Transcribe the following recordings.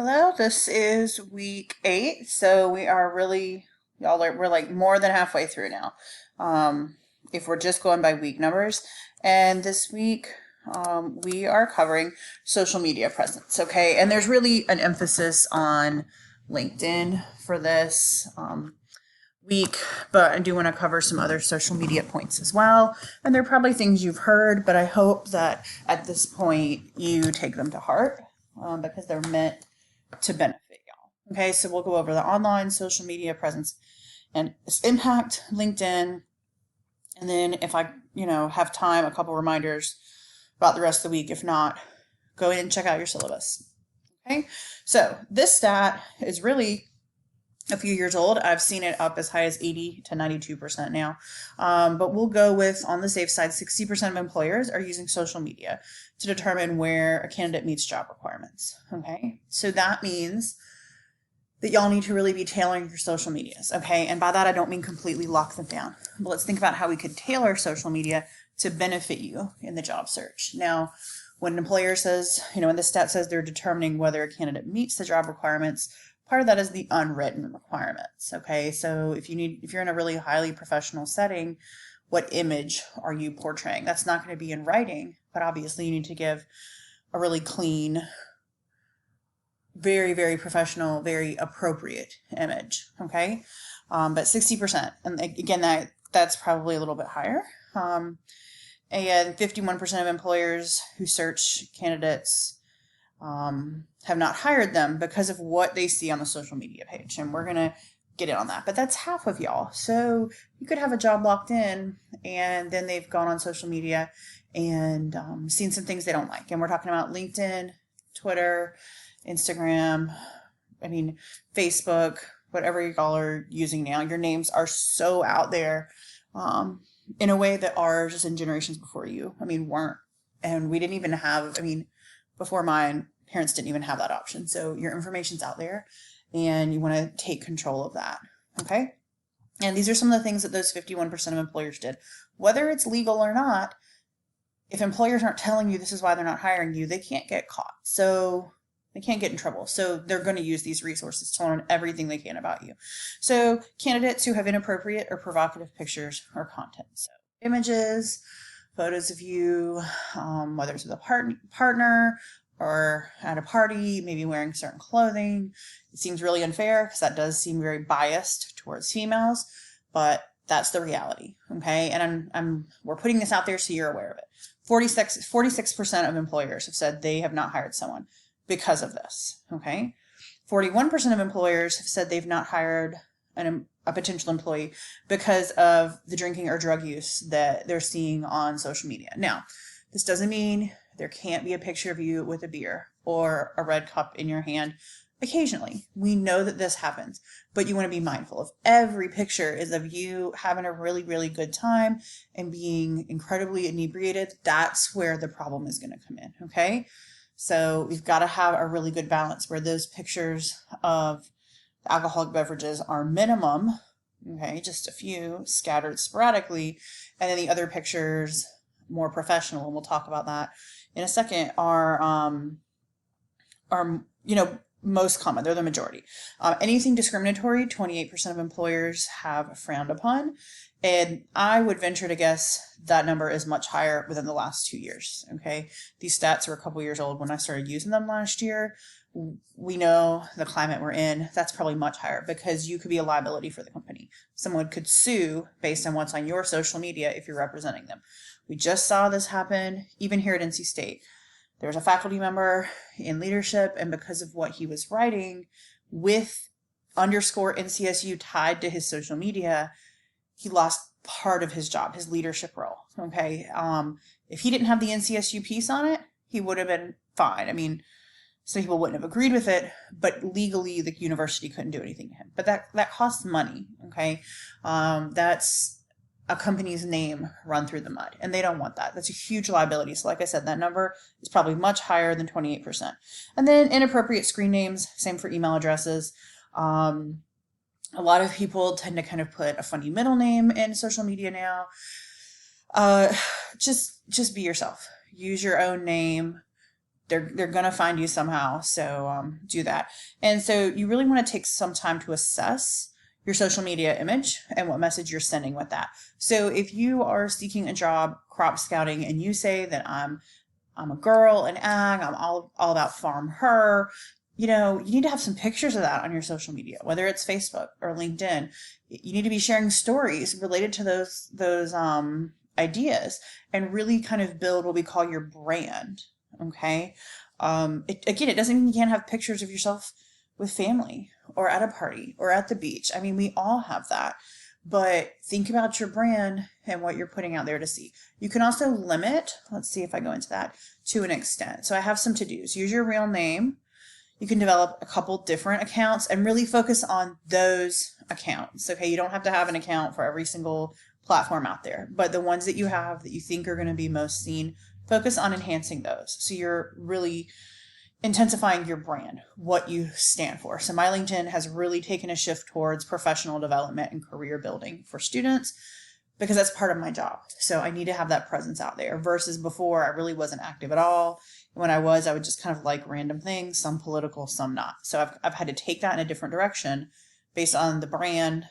Hello, this is week 8, so we are really, we're like more than halfway through now. If we're just going by week numbers. And this week, we are covering social media presence, okay? And there's really an emphasis on LinkedIn for this week, but I do want to cover some other social media points as well. And they're probably things you've heard, but I hope that at this point you take them to heart because they're meant to benefit y'all. Okay, so we'll go over the online social media presence and its impact, LinkedIn, and then if I, have time, a couple reminders about the rest of the week. If not, go in and check out your syllabus. Okay, so this stat is really a few years old. I've seen it up as high as 80 to 92% now. But we'll go with, on the safe side, 60% of employers are using social media to determine where a candidate meets job requirements. Okay, so that means that y'all need to really be tailoring your social medias. Okay, and by that I don't mean completely lock them down, but let's think about how we could tailor social media to benefit you in the job search. Now, when an employer says, when the stat says they're determining whether a candidate meets the job requirements, part of that is the unwritten requirements. Okay, so if you're in a really highly professional setting, what image are you portraying? That's not going to be in writing, but obviously you need to give a really clean, very, very professional, very appropriate image. Okay, but 60%, and again, that's probably a little bit higher. And 51% of employers who search candidates have not hired them because of what they see on the social media page. And we're going to get in on that. But that's half of y'all. So you could have a job locked in and then they've gone on social media and seen some things they don't like. And we're talking about LinkedIn, Twitter, Instagram, Facebook, whatever y'all are using now. Your names are so out there in a way that ours and generations before you, weren't. And we didn't even have, before mine, parents didn't even have that option. So your information's out there and you want to take control of that. Okay. And these are some of the things that those 51% of employers did. Whether it's legal or not, if employers aren't telling you this is why they're not hiring you, they can't get caught. So they can't get in trouble. So they're going to use these resources to learn everything they can about you. So candidates who have inappropriate or provocative pictures or content. So images, photos of you, whether it's with a partner or at a party, maybe wearing certain clothing. It seems really unfair because that does seem very biased towards females, but that's the reality. Okay. And we're putting this out there so you're aware of it. 46% of employers have said they have not hired someone because of this. Okay. 41% of employers have said they've not hired a potential employee because of the drinking or drug use that they're seeing on social media. Now, this doesn't mean there can't be a picture of you with a beer or a red cup in your hand occasionally. We know that this happens, but you want to be mindful of every picture is of you having a really, really good time and being incredibly inebriated. That's where the problem is going to come in. Okay. So we've got to have a really good balance where those pictures of alcoholic beverages are minimum, okay, just a few scattered sporadically, and then the other pictures more professional, and we'll talk about that in a second, are most common. They're the majority. Anything discriminatory, 28% of employers have frowned upon, and I would venture to guess that number is much higher within the last 2 years. Okay, these stats are a couple years old when I started using them last year. We know the climate we're in, that's probably much higher because you could be a liability for the company. Someone could sue based on what's on your social media if you're representing them. We just saw this happen even here at NC State. There was a faculty member in leadership, and because of what he was writing with underscore NCSU tied to his social media, he lost part of his job, his leadership role. Okay. If he didn't have the NCSU piece on it, he would have been fine. Some people wouldn't have agreed with it, but legally the university couldn't do anything to him. But that costs money. Okay. That's a company's name run through the mud, and they don't want that. That's a huge liability. So like I said, that number is probably much higher than 28%. And then inappropriate screen names, same for email addresses. A lot of people tend to kind of put a funny middle name in social media now. Just be yourself. Use your own name. they're gonna find you somehow. So do that. And so you really want to take some time to assess your social media image and what message you're sending with that. So if you are seeking a job crop scouting and you say that I'm a girl in ag, I'm all about farm her, you need to have some pictures of that on your social media, whether it's Facebook or LinkedIn. You need to be sharing stories related to those ideas and really kind of build what we call your brand. Okay. It doesn't mean you can't have pictures of yourself with family or at a party or at the beach. I mean, we all have that. But think about your brand and what you're putting out there to see. You can also limit, let's see if I go into that, to an extent. So I have some to-dos. Use your real name. You can develop a couple different accounts and really focus on those accounts. Okay, you don't have to have an account for every single platform out there, but the ones that you have that you think are going to be most seen, focus on enhancing those. So you're really intensifying your brand, what you stand for. So my LinkedIn has really taken a shift towards professional development and career building for students because that's part of my job. So I need to have that presence out there versus before I really wasn't active at all. When I was, I would just kind of like random things, some political, some not. So I've had to take that in a different direction based on the brand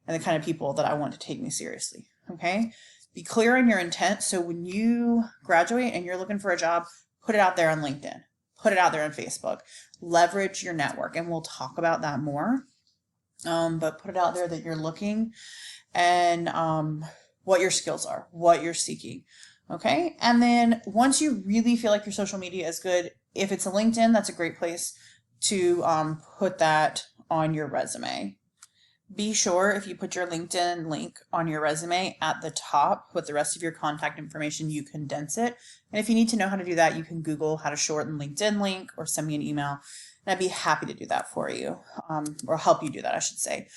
and the kind of people that I want to take me seriously. Okay. Be clear on your intent. So when you graduate and you're looking for a job, put it out there on LinkedIn. Put it out there on Facebook, leverage your network, and we'll talk about that more. But put it out there that you're looking and what your skills are, what you're seeking. Okay. And then once you really feel like your social media is good, if it's a LinkedIn, that's a great place to put that on your resume. Be sure if you put your LinkedIn link on your resume at the top with the rest of your contact information, you condense it. And if you need to know how to do that, you can Google how to shorten LinkedIn link or send me an email. And I'd be happy to do that for you, or help you do that, I should say.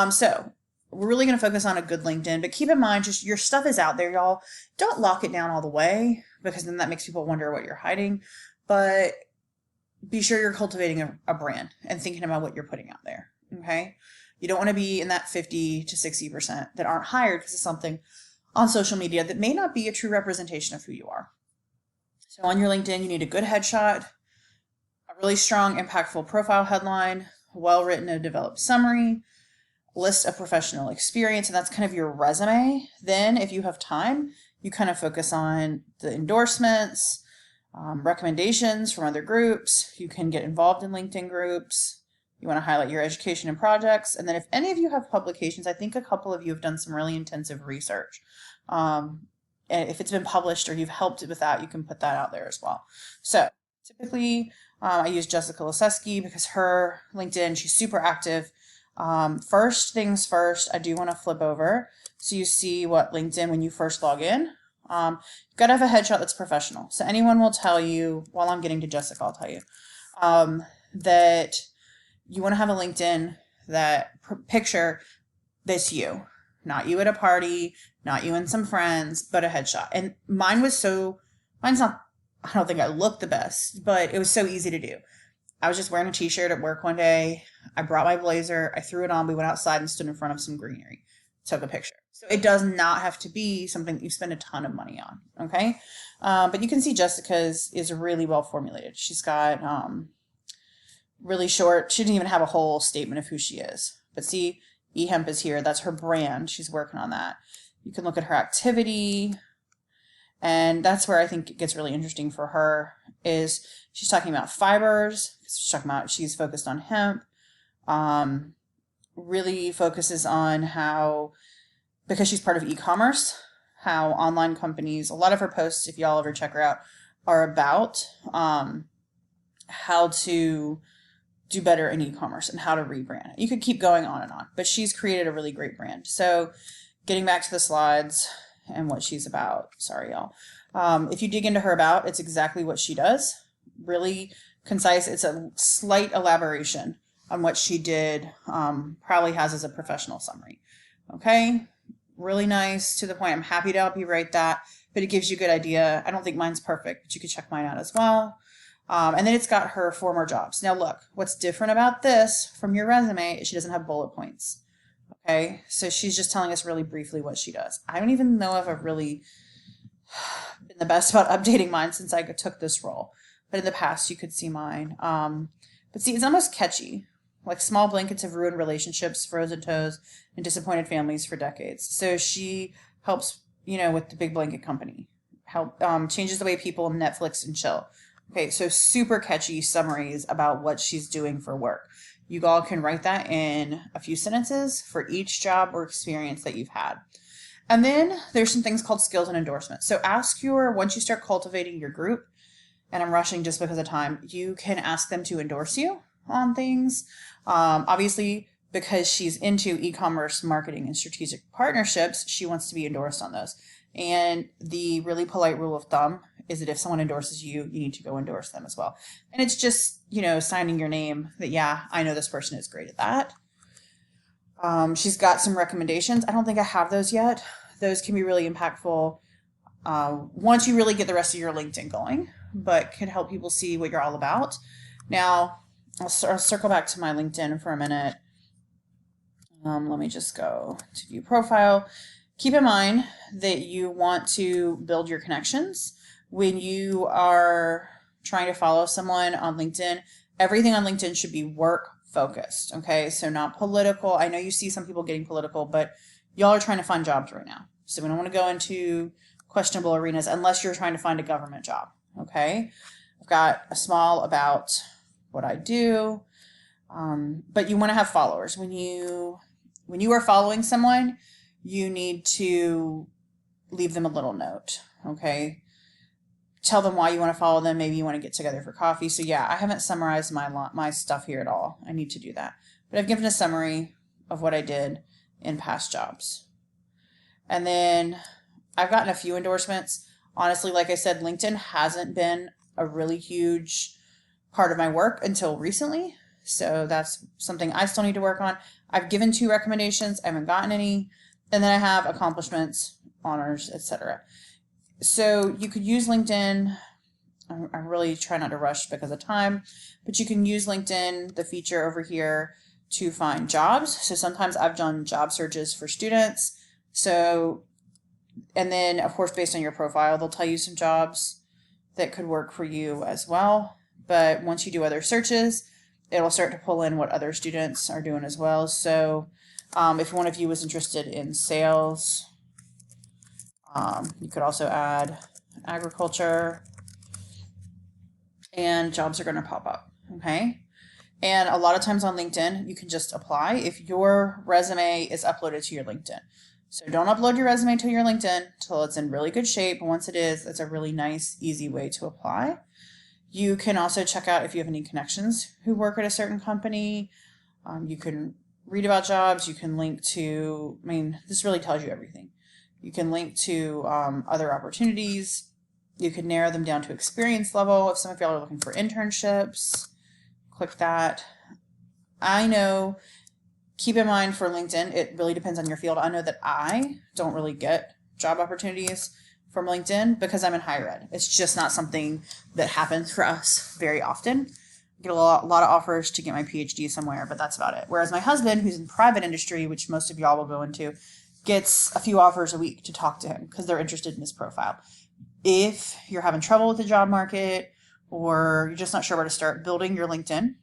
So we're really going to focus on a good LinkedIn, but keep in mind, just your stuff is out there, y'all. Don't lock it down all the way because then that makes people wonder what you're hiding. But be sure you're cultivating a brand and thinking about what you're putting out there. Okay. You don't want to be in that 50 to 60% that aren't hired because of something on social media that may not be a true representation of who you are. So on your LinkedIn, you need a good headshot, a really strong, impactful profile headline, well-written and developed summary, list of professional experience, and that's kind of your resume. Then if you have time, you kind of focus on the endorsements, recommendations from other groups. You can get involved in LinkedIn groups. You want to highlight your education and projects. And then if any of you have publications, I think a couple of you have done some really intensive research. And if it's been published or you've helped with that, you can put that out there as well. So typically I use Jessica Lasesky because her LinkedIn, she's super active. First things first, I do want to flip over so you see what LinkedIn when you first log in. You've got to have a headshot that's professional. So anyone will tell you, while I'm getting to Jessica, I'll tell you that you want to have a LinkedIn that picture this you, not you at a party, not you and some friends, but a headshot. And mine's not, I don't think I looked the best, but it was so easy to do. I was just wearing a t-shirt at work one day. I brought my blazer. I threw it on. We went outside and stood in front of some greenery. Took a picture. So it does not have to be something that you spend a ton of money on. Okay. But you can see Jessica's is really well formulated. She's got, really short. She didn't even have a whole statement of who she is. But see, eHemp is here. That's her brand. She's working on that. You can look at her activity. And that's where I think it gets really interesting for her is she's talking about fibers. She's focused on hemp. Really focuses on how, because she's part of e-commerce, how online companies, a lot of her posts, if y'all ever check her out, are about how to do better in e-commerce and how to rebrand it. You could keep going on and on, but she's created a really great brand. So getting back to the slides and what she's about, sorry, y'all. If you dig into her about, it's exactly what she does. Really concise. It's a slight elaboration on what she did, probably has as a professional summary. Okay. Really nice, to the point. I'm happy to help you write that, but it gives you a good idea. I don't think mine's perfect, but you could check mine out as well. And then it's got her former jobs. Now look, what's different about this from your resume is she doesn't have bullet points. Okay. So she's just telling us really briefly what she does. I don't even know if I've really been the best about updating mine since I took this role. but in the past you could see mine. But see, it's almost catchy. Like small blankets have ruined relationships, frozen toes, and disappointed families for decades. So she helps, with the big blanket company. Help changes the way people Netflix and chill. Okay, so super catchy summaries about what she's doing for work. You all can write that in a few sentences for each job or experience that you've had. And then there's some things called skills and endorsements. So once you start cultivating your group, and I'm rushing just because of time, you can ask them to endorse you on things. Obviously, because she's into e-commerce marketing and strategic partnerships, she wants to be endorsed on those. And the really polite rule of thumb is that if someone endorses you, you need to go endorse them as well. And it's just, signing your name that, yeah, I know this person is great at that. She's got some recommendations. I don't think I have those yet. Those can be really impactful once you really get the rest of your LinkedIn going, but can help people see what you're all about. Now, I'll circle back to my LinkedIn for a minute. Let me just go to view profile. Keep in mind that you want to build your connections. When you are trying to follow someone on LinkedIn, everything on LinkedIn should be work focused. Okay. So not political. I know you see some people getting political, but y'all are trying to find jobs right now. So we don't want to go into questionable arenas unless you're trying to find a government job. Okay. I've got a small about what I do. But you want to have followers. When you are following someone, you need to leave them a little note. Okay. Tell them why you want to follow them. Maybe you want to get together for coffee. So yeah, I haven't summarized my stuff here at all. I need to do that. But I've given a summary of what I did in past jobs. And then I've gotten a few endorsements. Honestly, like I said, LinkedIn hasn't been a really huge part of my work until recently. So that's something I still need to work on. I've given 2 recommendations. I haven't gotten any. And then I have accomplishments, honors, etc. So you could use LinkedIn. I'm really trying not to rush because of time, but you can use LinkedIn, the feature over here, to find jobs. So sometimes I've done job searches for students. So, and then of course, based on your profile, they'll tell you some jobs that could work for you as well. But once you do other searches, it'll start to pull in what other students are doing as well. So if one of you was interested in sales, you could also add agriculture, and jobs are going to pop up. Okay. And a lot of times on LinkedIn, you can just apply if your resume is uploaded to your LinkedIn. So don't upload your resume to your LinkedIn until it's in really good shape. But once it is, it's a really nice, easy way to apply. You can also check out if you have any connections who work at a certain company. You can read about jobs. You can link to, this really tells you everything. You can link to other opportunities. You can narrow them down to experience level. If some of y'all are looking for internships, click that. I know, keep in mind for LinkedIn, it really depends on your field. I know that I don't really get job opportunities from LinkedIn because I'm in higher ed. It's just not something that happens for us very often. I get a lot of offers to get my PhD somewhere, but that's about it. Whereas my husband, who's in private industry, which most of y'all will go into, gets a few offers a week to talk to him because they're interested in his profile. If you're having trouble with the job market or you're just not sure where to start, building your LinkedIn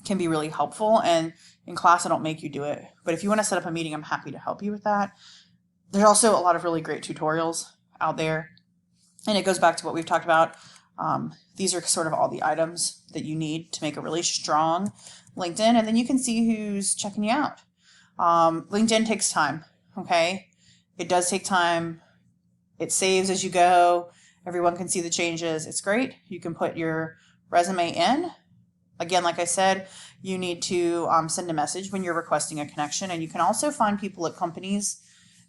can be really helpful. And in class, I don't make you do it. But if you want to set up a meeting, I'm happy to help you with that. There's also a lot of really great tutorials out there. And it goes back to what we've talked about. These are sort of all the items that you need to make a really strong LinkedIn. And then you can see who's checking you out. LinkedIn takes time. Okay. It does take time. It saves as you go. Everyone can see the changes. It's great. You can put your resume in. Again, like I said, you need to send a message when you're requesting a connection. And you can also find people at companies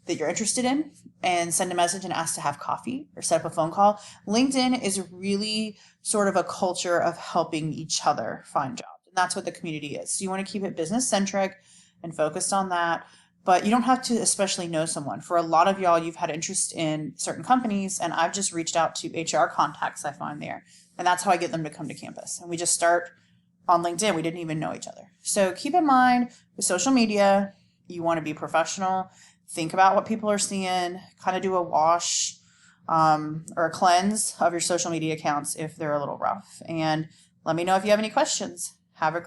that you're interested in and send a message and ask to have coffee or set up a phone call. LinkedIn is really sort of a culture of helping each other find jobs. And that's what the community is. So you want to keep it business centric and focused on that. But you don't have to especially know someone. For a lot of y'all, you've had interest in certain companies, and I've just reached out to HR contacts I find there. And that's how I get them to come to campus. And we just start on LinkedIn. We didn't even know each other. So keep in mind with social media, you want to be professional. Think about what people are seeing, kind of do a wash. or a cleanse of your social media accounts if they're a little rough. And let me know if you have any questions. Have a